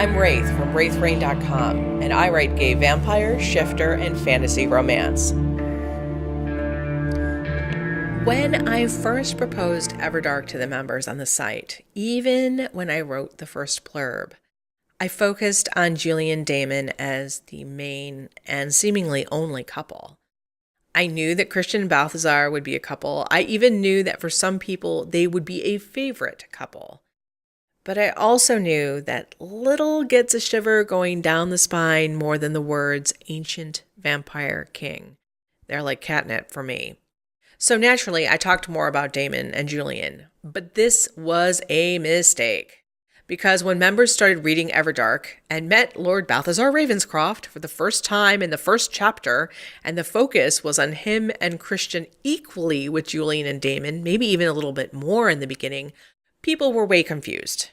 I'm Raythe from RaytheReign.com, and I write gay vampire, shifter, and fantasy romance. When I first proposed Everdark to the members on the site, even when I wrote the first blurb, I focused on Julian and Daemon as the main and seemingly only couple. I knew that Christian and Balthazar would be a couple. I even knew that for some people, they would be a favorite couple. But I also knew that little gets a shiver going down the spine more than the words ancient vampire king. They're like catnip for me. So naturally, I talked more about Daemon and Julian. But this was a mistake. Because when members started reading Everdark and met Lord Balthazar Ravenscroft for the first time in the first chapter, and the focus was on him and Christian equally with Julian and Daemon, maybe even a little bit more in the beginning, people were way confused.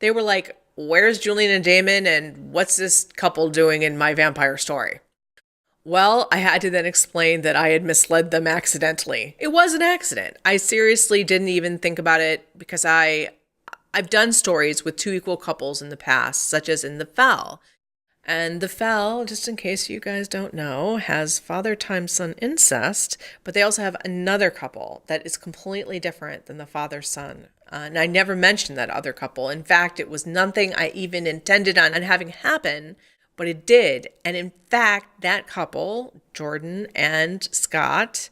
They were like, where's Julian and Daemon and what's this couple doing in my vampire story? Well, I had to then explain that I had misled them accidentally. It was an accident. I seriously didn't even think about it because I've done stories with two equal couples in the past, such as in The Fell. And The Fell, just in case you guys don't know, has father times son incest, but they also have another couple that is completely different than the father-son. And I never mentioned that other couple. In fact, it was nothing I even intended on having happen, but it did. And in fact, that couple, Jordan and Scott,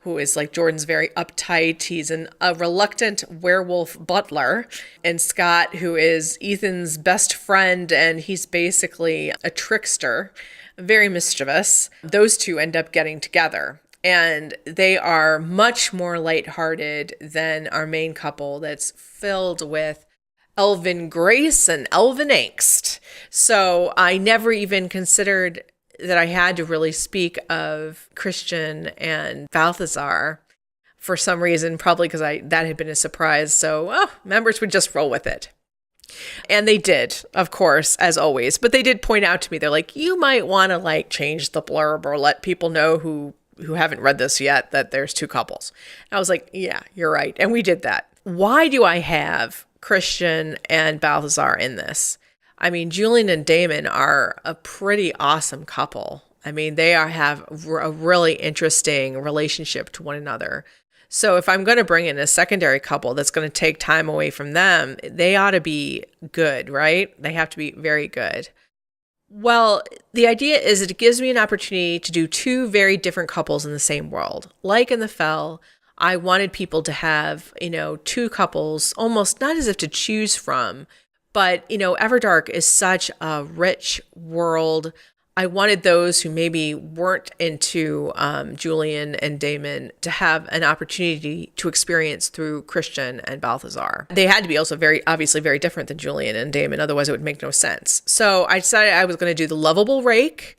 who is like Jordan's very uptight, he's a reluctant werewolf butler, and Scott, who is Ethan's best friend, and he's basically a trickster, very mischievous. Those two end up getting together. And they are much more lighthearted than our main couple that's filled with elven grace and elven angst. So I never even considered that I had to really speak of Christian and Balthazar for some reason, probably because that had been a surprise. So members would just roll with it. And they did, of course, as always. But they did point out to me, they're like, you might want to change the blurb or let people know who haven't read this yet, that there's two couples. And I was like, yeah, you're right. And we did that. Why do I have Christian and Balthazar in this? I mean, Julian and Daemon are a pretty awesome couple. I mean, they have a really interesting relationship to one another. So if I'm going to bring in a secondary couple that's going to take time away from them, they ought to be good, right? They have to be very good. Well, the idea is that it gives me an opportunity to do two very different couples in the same world. Like in The Fell, I wanted people to have, two couples, almost not as if to choose from, but, Everdark is such a rich world. I wanted those who maybe weren't into Julian and Daemon to have an opportunity to experience through Christian and Balthazar. They had to be also obviously very different than Julian and Daemon, otherwise it would make no sense. So I decided I was going to do the lovable rake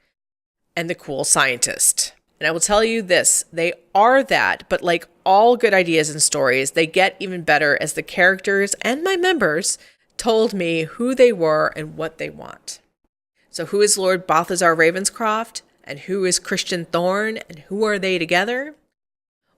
and the cool scientist. And I will tell you this, they are that, but like all good ideas and stories, they get even better as the characters and my members told me who they were and what they want. So who is Lord Balthazar Ravenscroft, and who is Christian Thorne, and who are they together?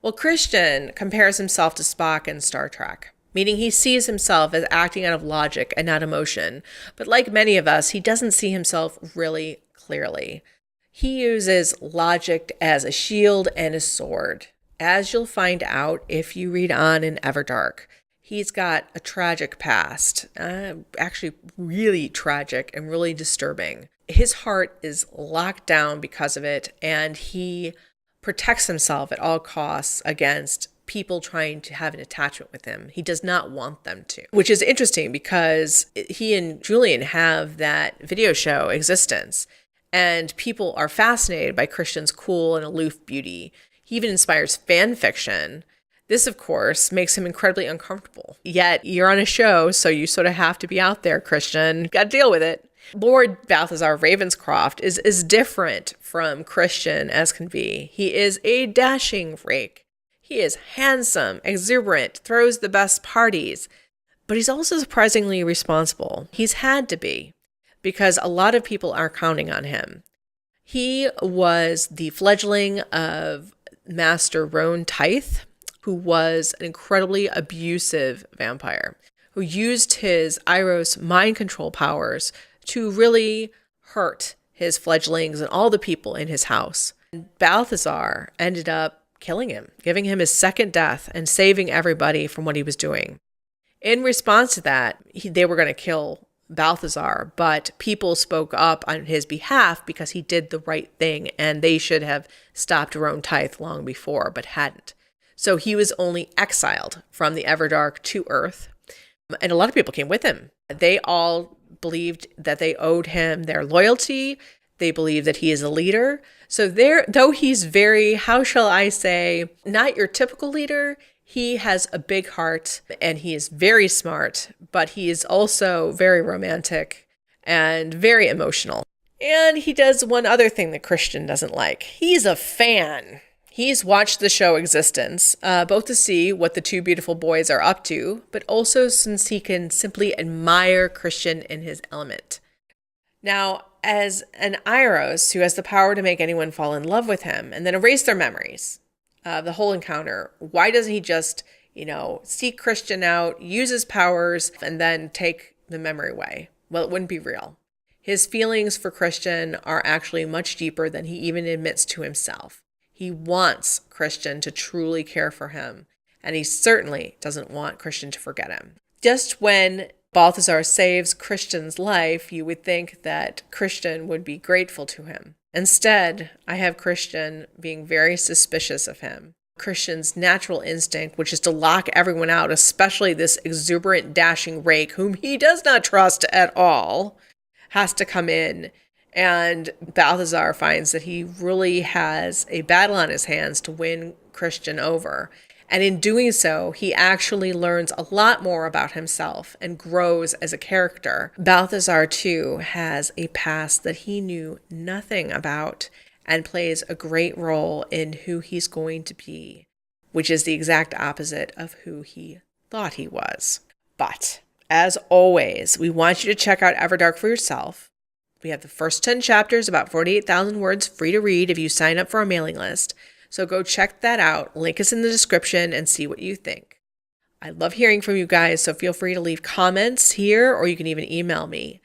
Well, Christian compares himself to Spock in Star Trek, meaning he sees himself as acting out of logic and not emotion. But like many of us, he doesn't see himself really clearly. He uses logic as a shield and a sword, as you'll find out if you read on in Everdark. He's got a tragic past, actually really tragic and really disturbing. His heart is locked down because of it, and he protects himself at all costs against people trying to have an attachment with him. He does not want them to, which is interesting because he and Julian have that video show existence, and people are fascinated by Christian's cool and aloof beauty. He even inspires fan fiction. This, of course, makes him incredibly uncomfortable. Yet you're on a show, so you sort of have to be out there, Christian. Got to deal with it. Lord Balthazar Ravenscroft is as different from Christian as can be. He is a dashing rake. He is handsome, exuberant, throws the best parties, but he's also surprisingly responsible. He's had to be, because a lot of people are counting on him. He was the fledgling of Master Roan Tythe, who was an incredibly abusive vampire, who used his Iros mind control powers to really hurt his fledglings and all the people in his house. Balthazar ended up killing him, giving him his second death and saving everybody from what he was doing. In response to that, they were going to kill Balthazar, but people spoke up on his behalf because he did the right thing, and they should have stopped Raythe long before, but hadn't. So he was only exiled from the Everdark to Earth, and a lot of people came with him. They all believed that they owed him their loyalty. They believe that he is a leader. So though he's very, how shall I say, not your typical leader, he has a big heart and he is very smart, but he is also very romantic and very emotional. And he does one other thing that Christian doesn't like. He's a fan. He's watched the show Existence, both to see what the two beautiful boys are up to, but also since he can simply admire Christian in his element. Now, as an Iros who has the power to make anyone fall in love with him and then erase their memories of the whole encounter, why doesn't he just, seek Christian out, use his powers, and then take the memory away? Well, it wouldn't be real. His feelings for Christian are actually much deeper than he even admits to himself. He wants Christian to truly care for him, and he certainly doesn't want Christian to forget him. Just when Balthazar saves Christian's life, you would think that Christian would be grateful to him. Instead, I have Christian being very suspicious of him. Christian's natural instinct, which is to lock everyone out, especially this exuberant, dashing rake, whom he does not trust at all, has to come in. And Balthazar finds that he really has a battle on his hands to win Christian over. And in doing so, he actually learns a lot more about himself and grows as a character. Balthazar, too, has a past that he knew nothing about and plays a great role in who he's going to be, which is the exact opposite of who he thought he was. But, as always, we want you to check out Everdark for yourself. We have the first 10 chapters, about 48,000 words, free to read if you sign up for our mailing list. So go check that out. Link is in the description and see what you think. I love hearing from you guys, so feel free to leave comments here or you can even email me.